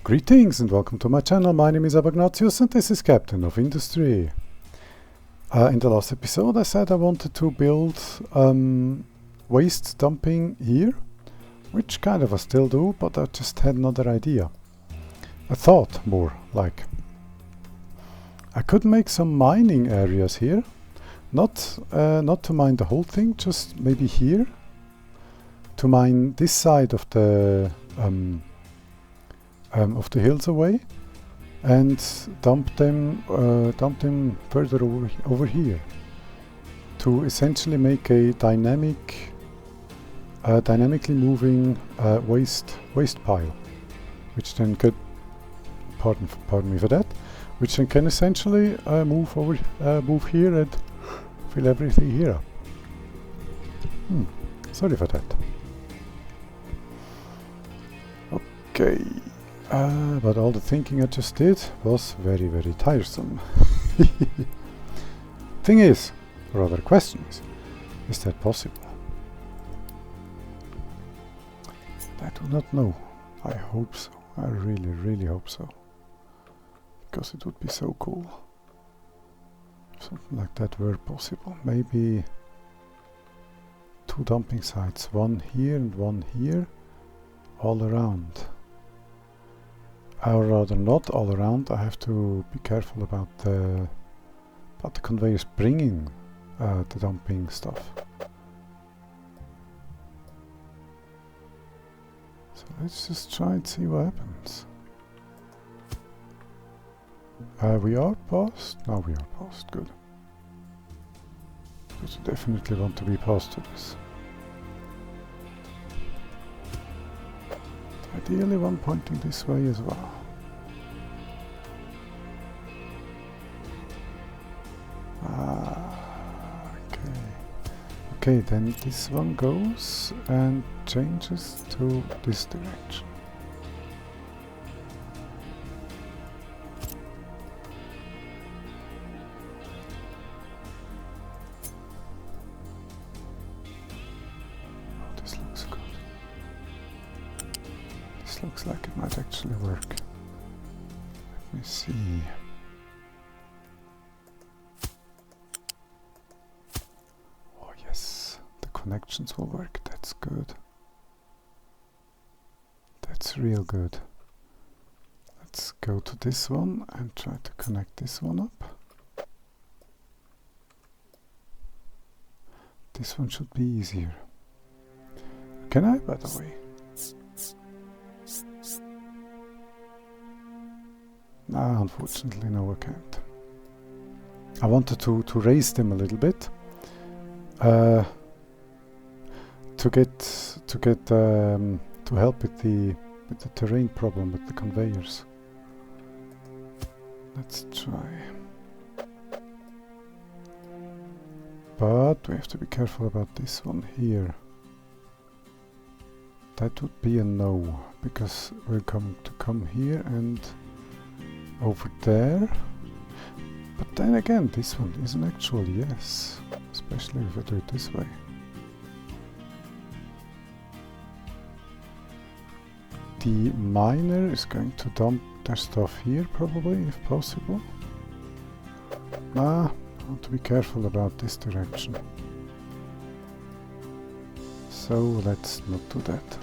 Greetings and welcome to my channel. My name is Abagnatius and this is Captain of Industry. In the last episode I said I wanted to build waste dumping here, which kind of I still do, but I just had another idea. I thought more like I could make some mining areas here, not to mine the whole thing, just maybe here to mine this side of the hills away, and dump them further over here to essentially make a dynamically moving waste pile, which then could pardon me for that, which then can essentially move here and fill everything here up. Sorry for that. Okay. But all the thinking I just did was very, very tiresome. Thing is, or rather question is that possible? I do not know. I hope so. I really, really hope so. Because it would be so cool. If something like that were possible. Maybe 2 dumping sites, one here and one here, all around. Or rather not all around. I have to be careful about the conveyors bringing the dumping stuff. So let's just try and see what happens. We are past? No, we are past. Good. Because we definitely want to be past to this. Ideally one pointing this way as well. Okay, then this one goes and changes to this direction. Oh, this looks good. This looks like it might actually work. Let me see. Oh yes, the connections will work. That's good. That's real good. Let's go to this one and try to connect this one up. This one should be easier. Can I, by the way? Unfortunately, no, I can't. I wanted to raise them a little bit to help with the terrain problem with the conveyors. Let's try. But we have to be careful about this one here. That would be a no, because we're going to come here and over there. But then again, this one is an actual yes, especially if I do it this way. The miner is going to dump their stuff here probably, if possible. I want to be careful about this direction. So let's not do that.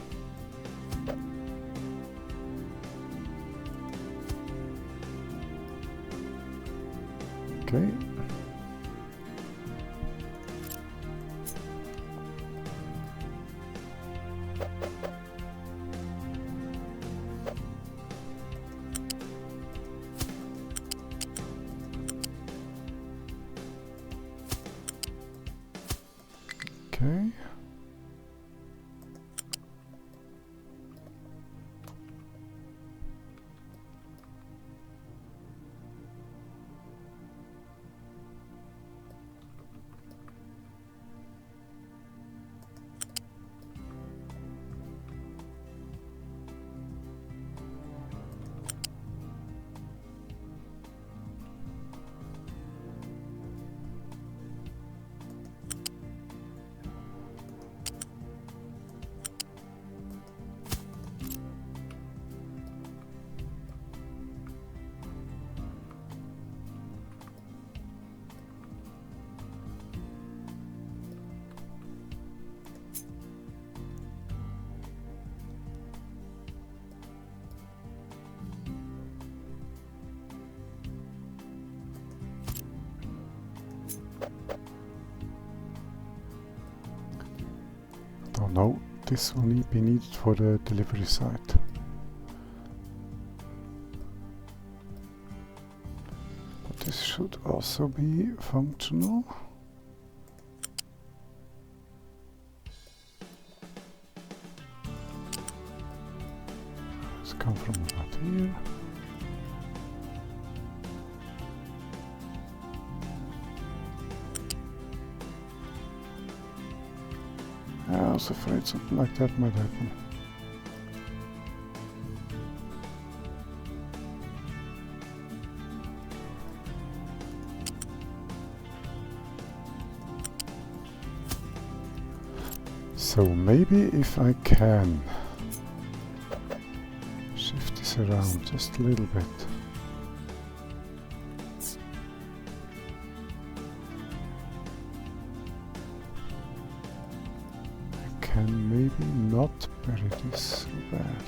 Okay. Okay. this will be needed for the delivery site. But this should also be functional. Let's come from about here. I was afraid something like that might happen. So maybe if I can shift this around just a little bit. Can maybe not bury this so bad.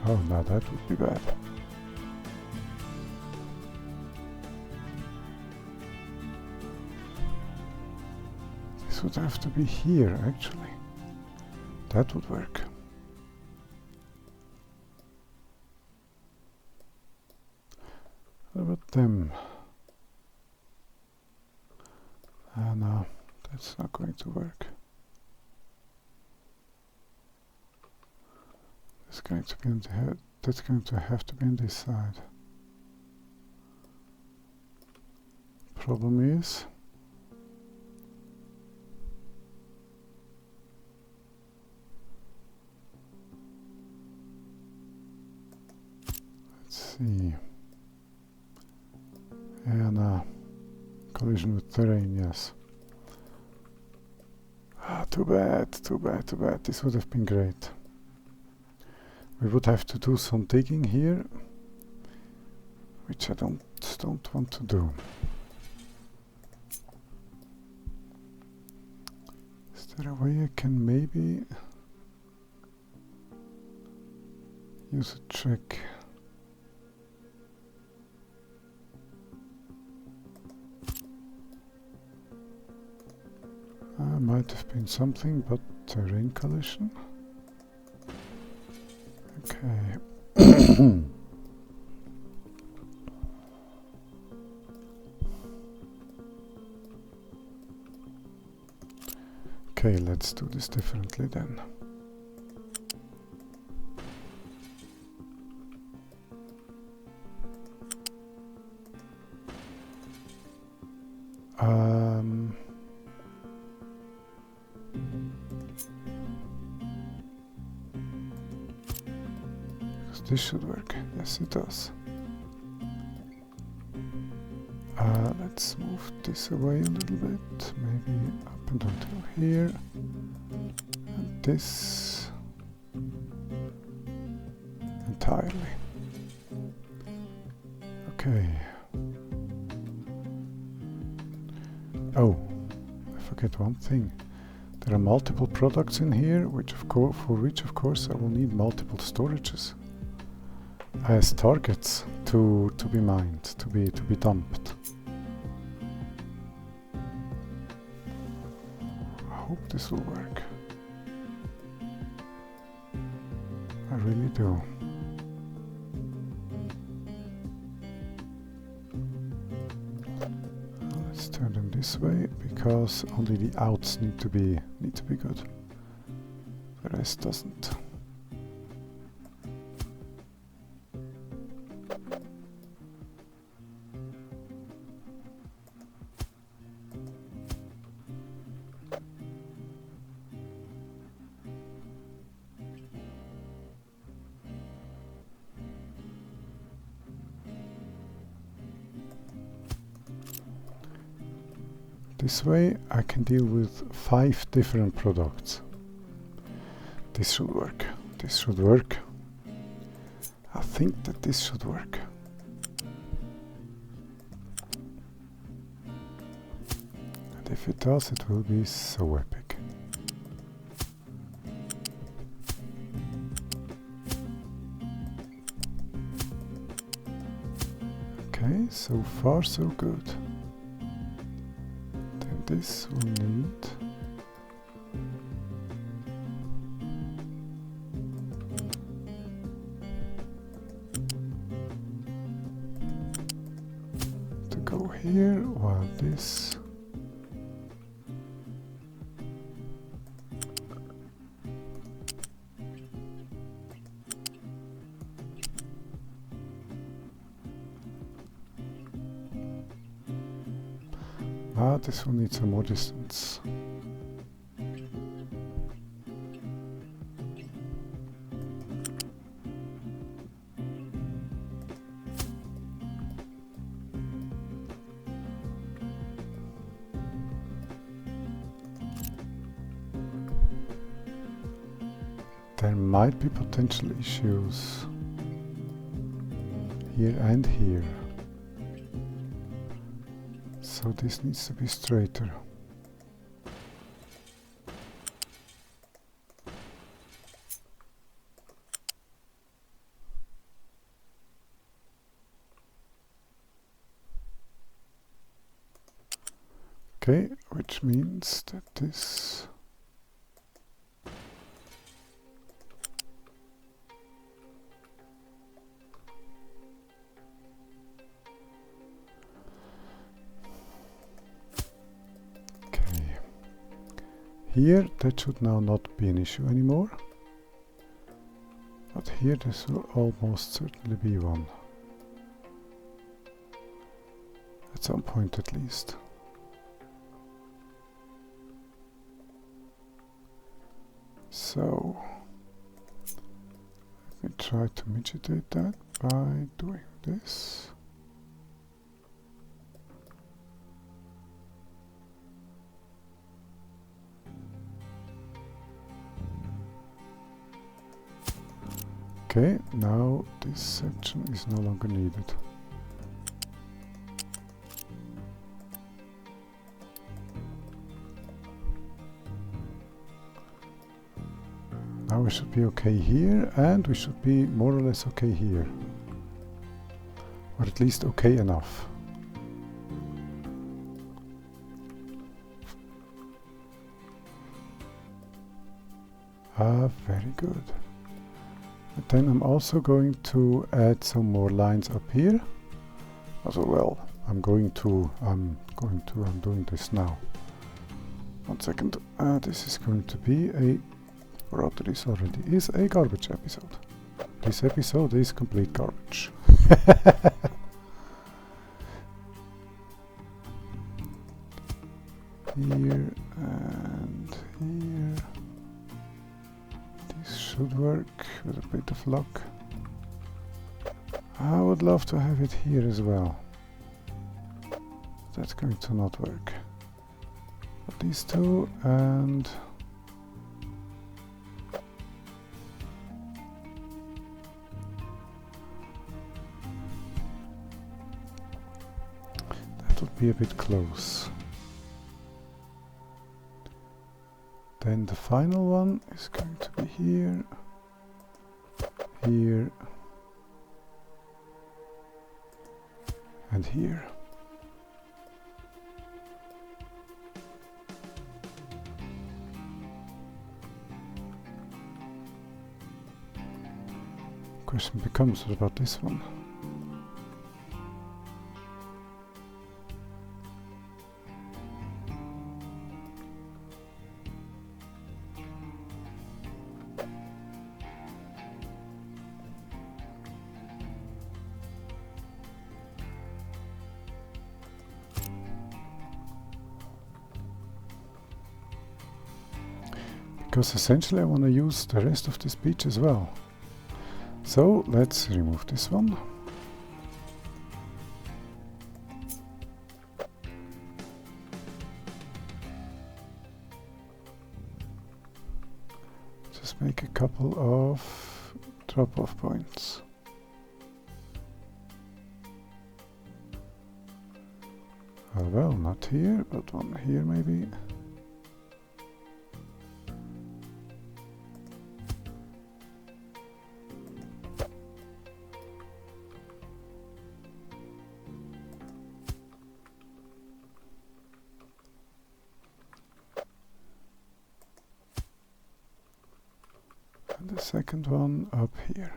Oh, now that would be bad. This would have to be here, actually. That would work. What about them? No. That's not going to work. It's going to be on the head. That's going to have to be on this side. Problem is, let's see. And collision with terrain, yes. Too bad, too bad, too bad. This would have been great. We would have to do some digging here, which I don't want to do. Is there a way I can maybe use a trick? Might have been something, but terrain collision. Okay. Okay, let's do this differently then. This should work. Yes, it does. Let's move this away a little bit. Maybe up and until here. And this entirely. Okay. Oh, I forget one thing. There are multiple products in here, which for which of course I will need multiple storages as targets to be mined, to be dumped. I hope this will work. I really do. Let's turn them this way because only the outs need to be good. The rest doesn't. This way I can deal with 5 different products. This should work. This should work. I think that this should work. And if it does, it will be so epic. Okay, so far so good. This will need here, while this this one needs some more distance. There might be potential issues here and here. So this needs to be straighter. Okay, which means that this here, that should now not be an issue anymore. But here this will almost certainly be one. At some point at least. So, let me try to mitigate that by doing this. Okay, now this section is no longer needed. Now we should be okay here, and we should be more or less okay here. Or at least okay enough. Very good. But then I'm also going to add some more lines up here. Also, well, I'm doing this now. 1 second. This is going to be a, or rather this already is a garbage episode. This episode is complete garbage. Here and here. This should work with a bit of luck. I would love to have it here as well. That's going to not work. But these two, and that would be a bit close. Then the final one is going to be here, here, and here. Question becomes, what about this one? Because essentially I want to use the rest of this beach as well. So let's remove this one. Just make a couple of drop-off points. Well, not here, but one here maybe. The second one up here.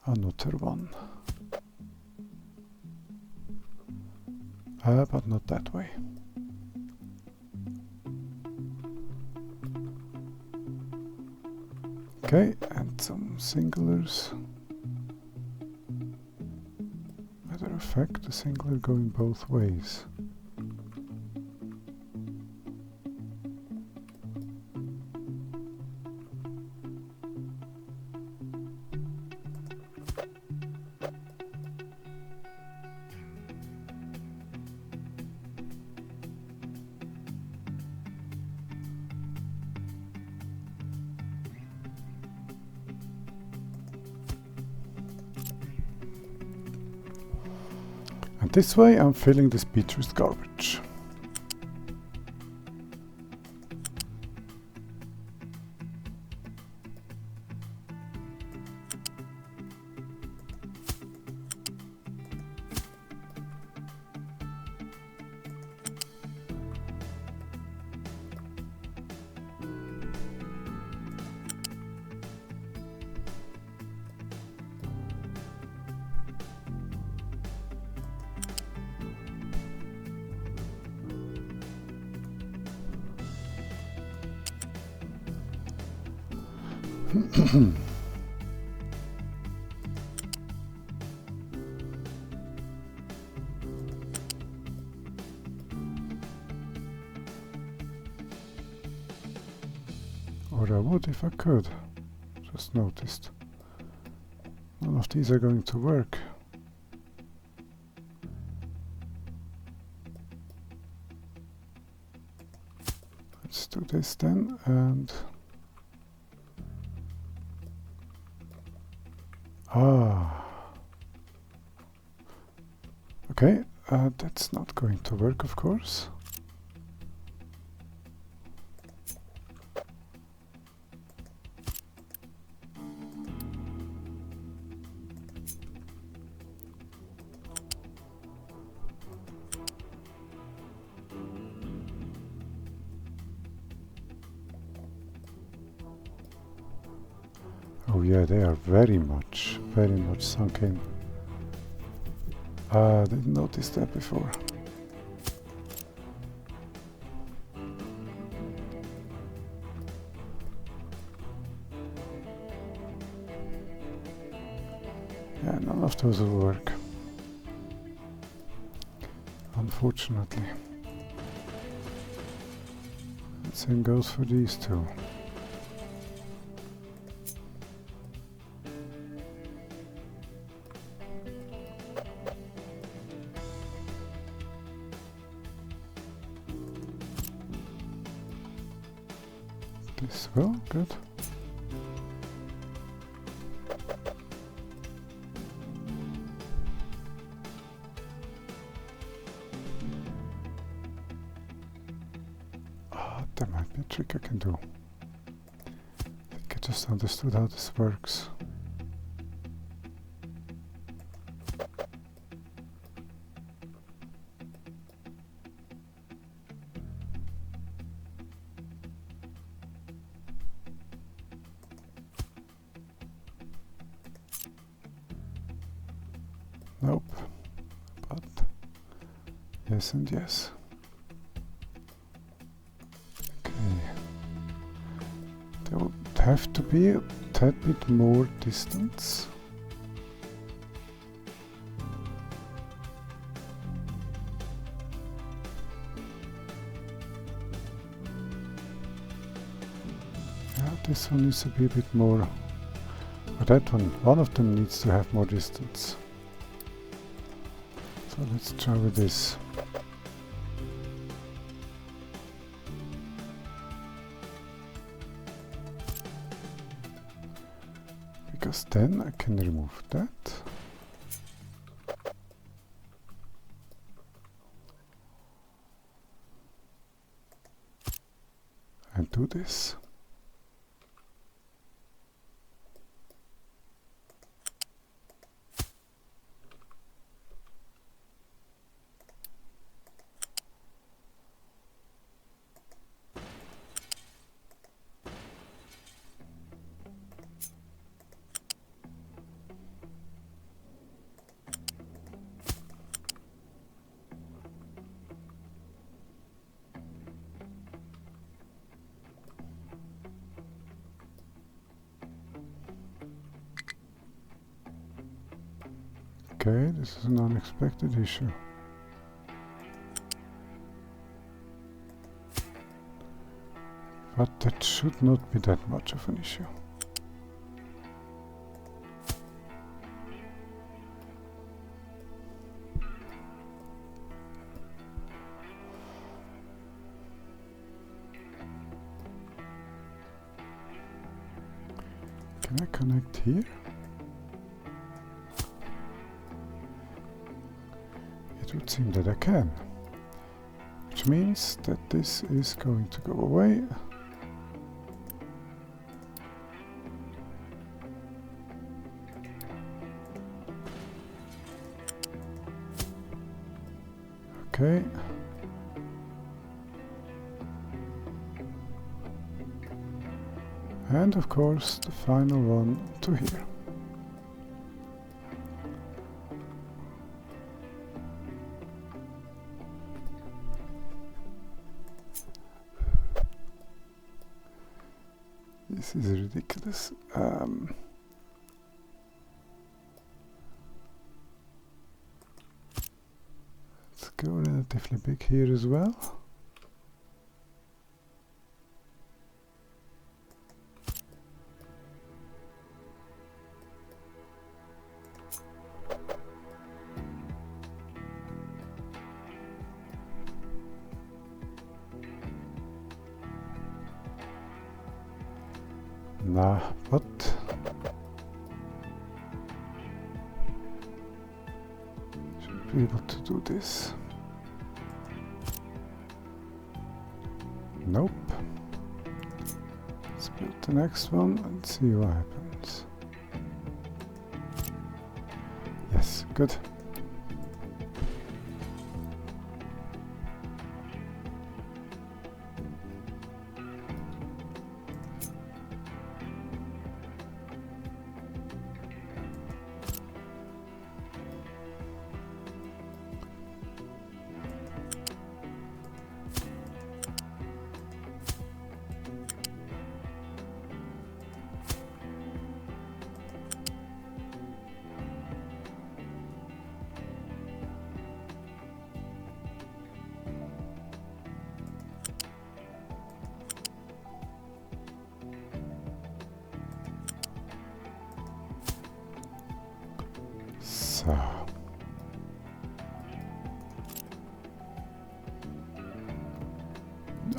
another one. But not that way. Okay, and some singulars. Matter of fact, the singular going both ways. And this way I'm filling this beach with garbage. Or I would if I could. Just noticed. None of these are going to work. Let's do this then, and okay, that's not going to work, of course. Oh yeah, they are very much sunk in. Didn't notice that before. Yeah, none of those will work, unfortunately. And same goes for these two. This will, good. There might be a trick I can do. I think I just understood how this works. Nope, but yes and yes. Okay, there would have to be a tad bit more distance. Yeah, this one needs to be a bit more, but that one of them needs to have more distance. So let's try with this. Because then I can remove that. And do this. Okay, this is an unexpected issue. But that should not be that much of an issue. Can I connect here? It would seem that I can. Which means that this is going to go away. Okay. And of course the final one to here. This is ridiculous. Let's go relatively big here as well. Nah, but should be able to do this. Nope. Let's build the next one and see what happens. Yes, good. So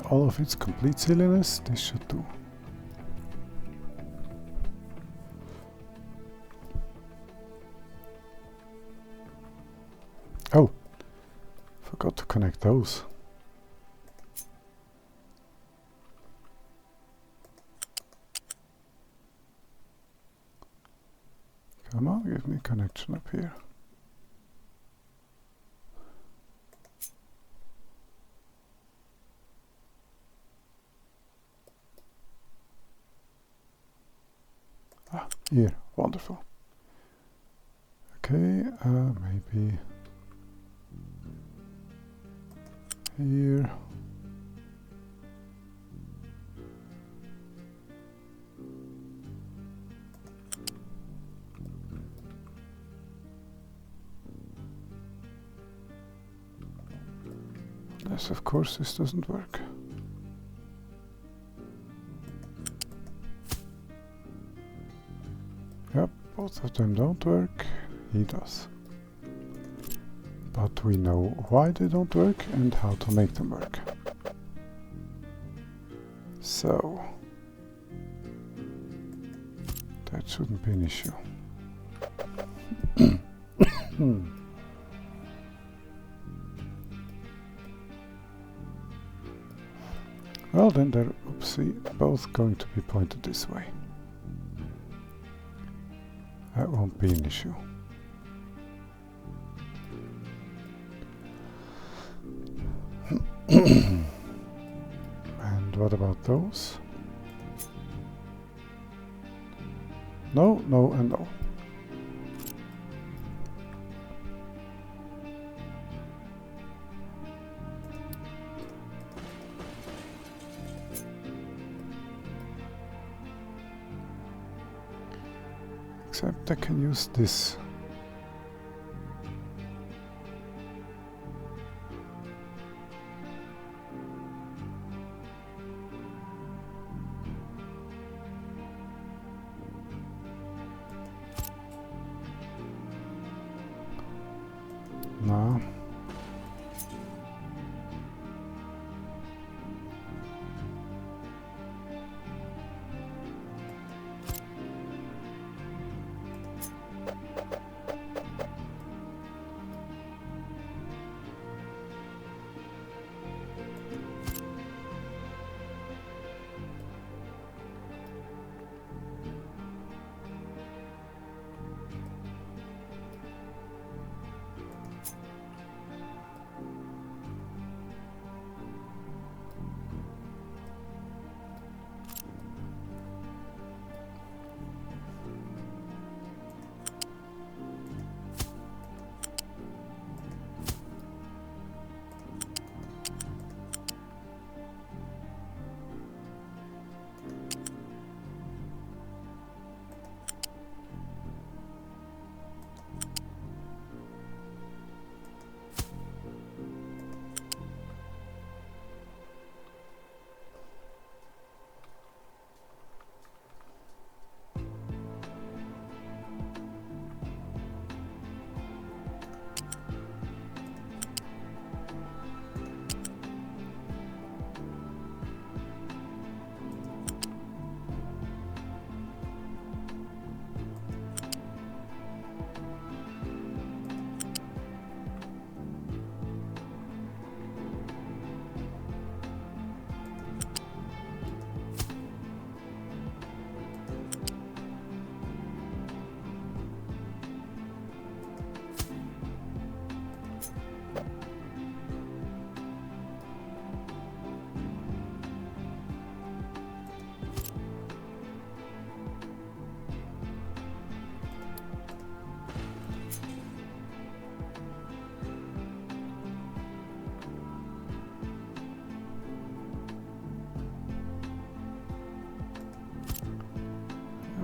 all of its complete silliness, this should do. Oh, forgot to connect those. Come on, give me a connection up here. Ah, here, wonderful. Okay, maybe here. Yes, of course, this doesn't work. Yep, both of them don't work. He does. But we know why they don't work and how to make them work. So that shouldn't be an issue. Well, then they're, oopsie, both going to be pointed this way. That won't be an issue. And what about those? No, no, and no. Except I can use this.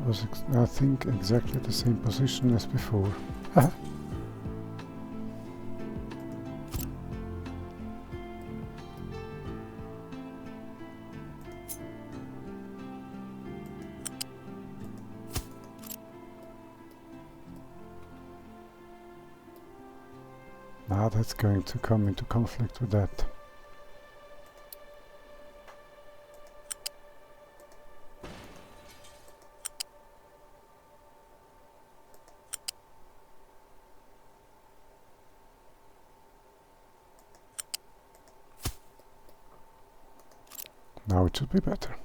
was, I think, exactly the same position as before. Now that's going to come into conflict with that. Now it should be better.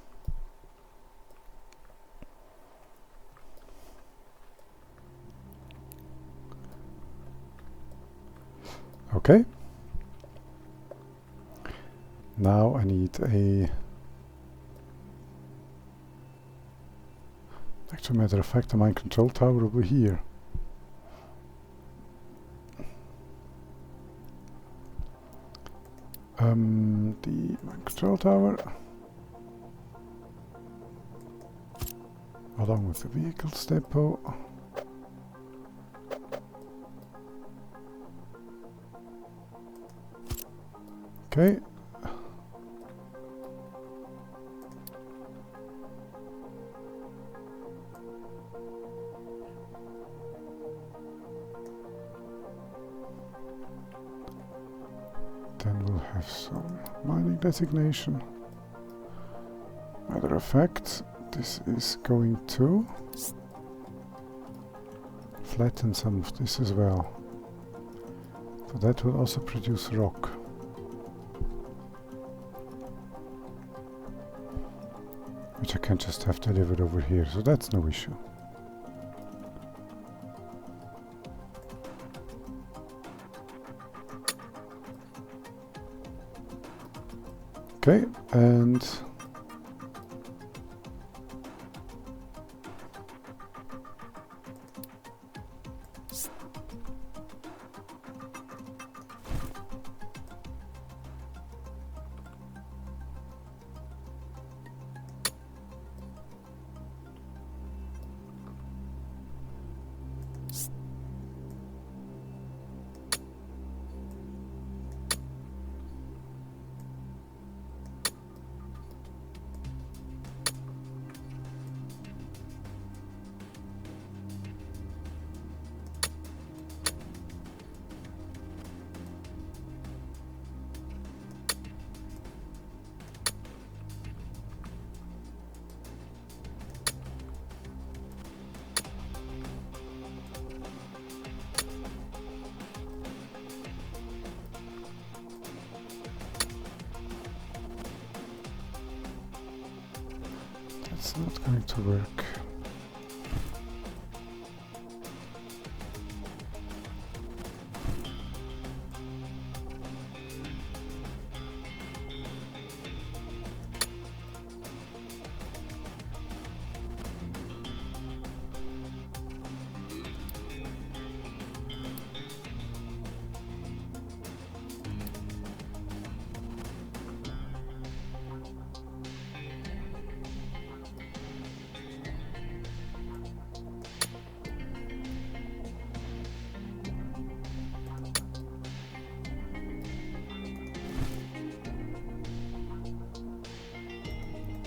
Okay. Now I need a... Actually, matter of fact, the mind control tower over here. The mind control tower, along with the vehicles depot. Okay. Then we'll have some mining designation. Matter of fact, this is going to flatten some of this as well. So that will also produce rock. Which I can just have delivered over here, so that's no issue. Okay, and it's not going to work.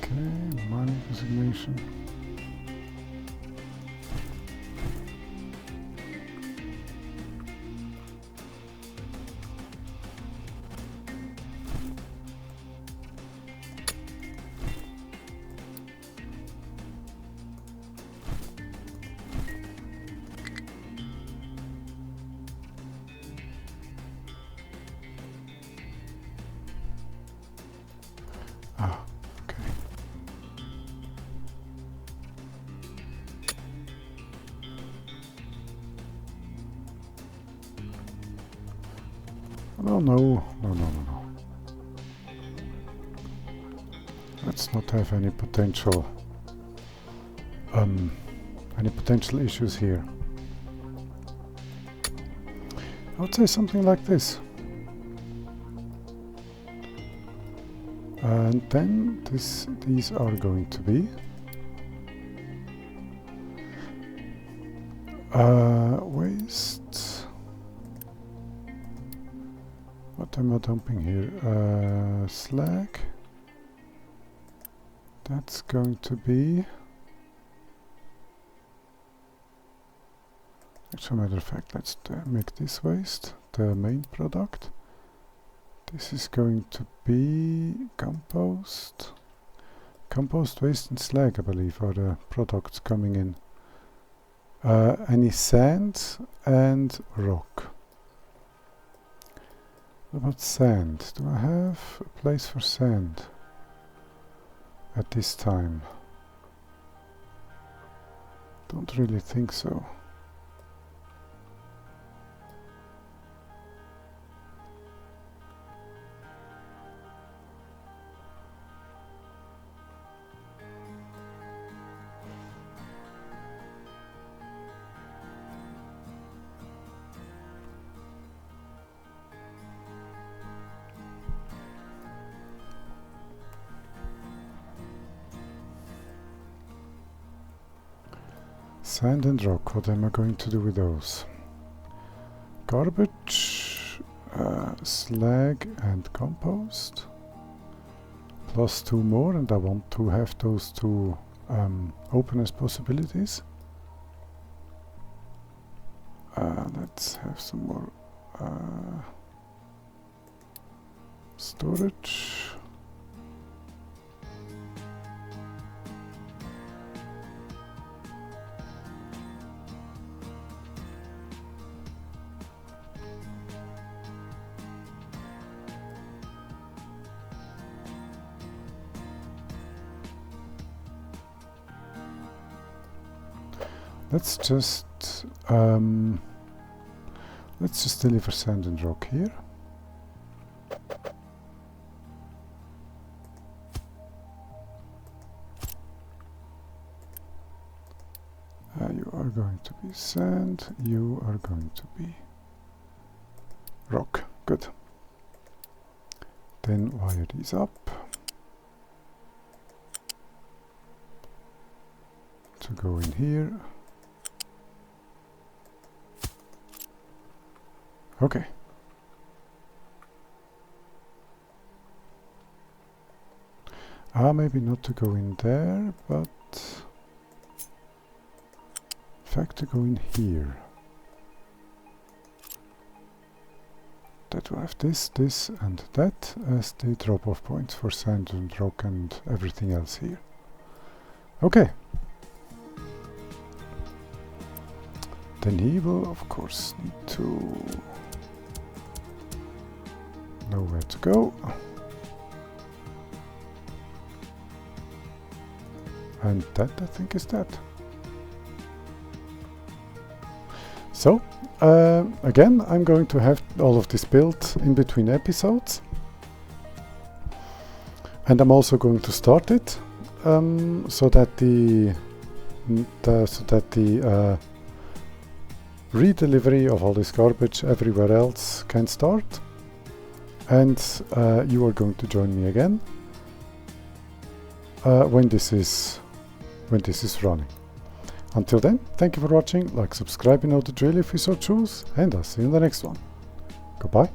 Okay, mining designation. Ah, okay. Oh no. Let's not have any potential issues here. I would say something like this. And then these are going to be Waste. What am I dumping here? Slag. That's going to be... As a matter of fact, let's make this waste the main product. This is going to be compost. Compost, waste and slag, I believe, are the products coming in. Any sand and rock. What about sand? Do I have a place for sand at this time? Don't really think so. Sand and rock, what am I going to do with those? Garbage, slag and compost. Plus 2 more, and I want to have those two open as possibilities. Let's have some more storage. Let's just deliver sand and rock here. You are going to be sand, you are going to be rock. Good. Then wire these up to go in here. Okay. Maybe not to go in there, but in fact to go in here. That will have this, this and that as the drop-off points for sand and rock and everything else here. Okay. Then he will of course need to know where to go. And that, I think, is that. So, again, I'm going to have all of this built in between episodes. And I'm also going to start it so that the redelivery of all this garbage everywhere else can start. And you are going to join me again when this is running. Until then, thank you for watching. Like, subscribe, you know the drill if you so choose, and I'll see you in the next one. Goodbye.